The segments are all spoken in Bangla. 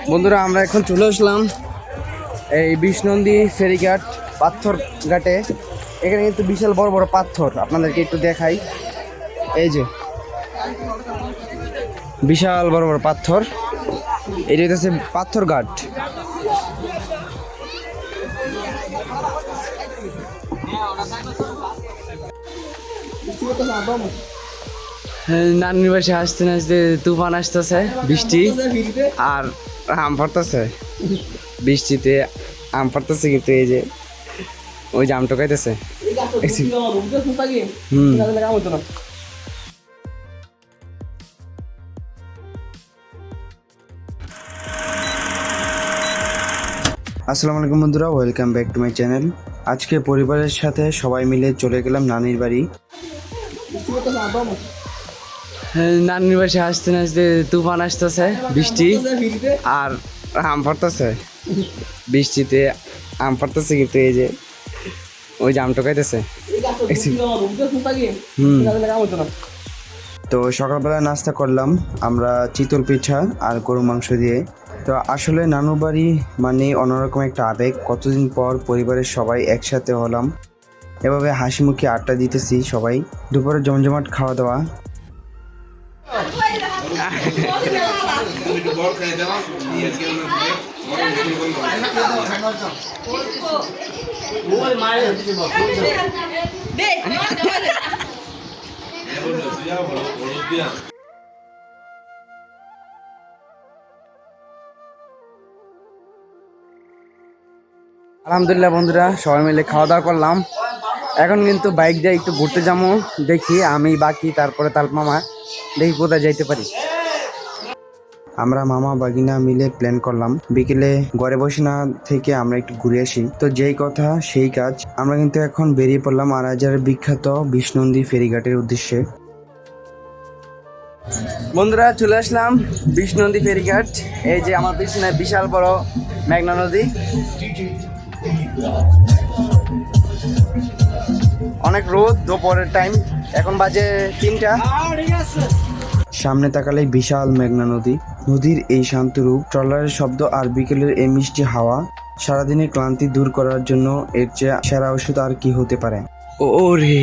বন্ধুরা আমরা এখন চলে আসলাম এই বিষ্ণন্দী ফেরিঘাট পাথর ঘাটে। এখানে কিন্তু বিশাল বড় বড় পাথর, আপনাদেরকে একটু দেখাই। এই যে বিশাল বড় বড় পাথর, এটা হচ্ছে পাথর ঘাট। নানির বাসে আসতে আসতে তুফান আসতেছে, বৃষ্টি আর আম পড়তেছে। বৃষ্টিতে আম পড়তেছে, কিন্তু এই যে ওই যে আম টোকাইতেছে। আসসালামু আলাইকুম বন্ধুরা, welcome back to my channel. আজকে পরিবারের সাথে সবাই মিলে চলে গেলাম নানির বাড়ি। নানির বাসে আসতে আসতে তুফান আসতেছে, বৃষ্টি আর আম পড়তেছে। বৃষ্টিতে আম পড়তেছে, কিন্তু এই যে ওই যে আম টোকাইতেছে। তো সকালবেলা নাস্তা করলাম আমরা চিতল পিঠা আর গরু মাংস দিয়ে। তো আসলে নানু বাড়ি মানে অন্যরকম একটা আবেগ। কতদিন পর পরিবারের সবাই একসাথে হলাম, এভাবে হাসি মুখে আড্ডা দিতেছি সবাই। দুপুরে জমজমাট খাওয়া দাওয়া। আলহামদুলিল্লাহ বন্ধুরা, সবাই মিলে খাওয়া দাওয়া করলাম। এখন কিন্তু বাইক দিয়ে একটু ঘুরতে যাবো, দেখি আমি বাকি তারপরে তাল মামা, দেখি কোথায় যাইতে পারি। আমরা মামা বাগিনা মিলে প্ল্যান করলাম বিকেলে ঘরে বসে না থেকে আমরা একটু ঘুরে আসি। তো যেই কথা সেই কাজ, আমরা কিন্তু এখন বেরিয়ে পড়লাম আড়াইহাজারের বিখ্যাত বিষ্ণন্দী ফেরিঘাটের উদ্দেশ্যে। বন্ধুরা চলে আসলাম বিষ্ণন্দী ফেরিঘাট। এই যে আমার পিছনে বিশাল বড় মেঘনা নদী। অনেক রোদ, দুপুরের টাইম, এখন বাজে 3টা। সামনে তাকালেই বিশাল মেঘনা নদী। নদীর এই শান্ত রূপ, ট্রলারের শব্দ আর বিকেলের এই মিষ্টি হাওয়া সারাদিনের ক্লান্তি দূর করার জন্য এর চেয়ে সেরা ওষুধ আর কি হতে পারে। ওরে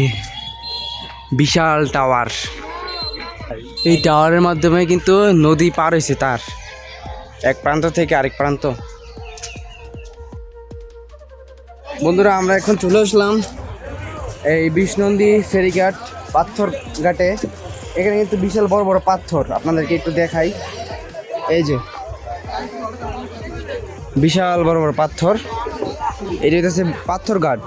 বিশাল টাওয়ার, এই টাওয়ারের মাধ্যমে কিন্তু নদী পার হয়েছে, তার এক প্রান্ত থেকে আরেক প্রান্ত। বন্ধুরা আমরা এখন চলে আসলাম এই বিষ্ণন্দী ফেরিঘাট পাথর ঘাটে। এখানে কিন্তু বিশাল বড় বড় পাথর, আপনাদেরকে একটু দেখাই। এই যে বিশাল বড় বড় পাথর, এটা হচ্ছে পাথর ঘাট।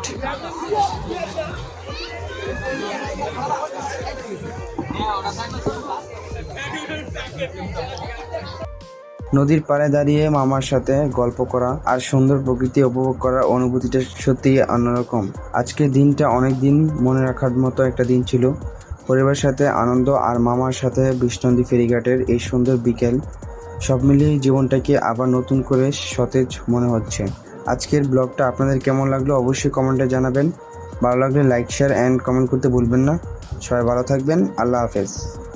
নদীর পাড়ে দাঁড়িয়ে মামার সাথে গল্প করা আর সুন্দর প্রকৃতি উপভোগ করার অনুভূতিটা সত্যিই অন্যরকম। আজকের দিনটা অনেক দিন মনে রাখার মতো একটা দিন ছিল। পরিবারের সাথে আনন্দ আর মামার সাথে বিষ্ণন্দী ফেরিঘাটের এই সুন্দর বিকেল, সব মিলিয়ে জীবনটাকে আবার নতুন করে সতেজ মনে হচ্ছে। আজকের ব্লগটা আপনাদের কেমন লাগলো অবশ্যই কমেন্টে জানাবেন। ভালো লাগলে লাইক, শেয়ার অ্যান্ড কমেন্ট করতে ভুলবেন না। সবাই ভালো থাকবেন, আল্লাহ হাফেজ।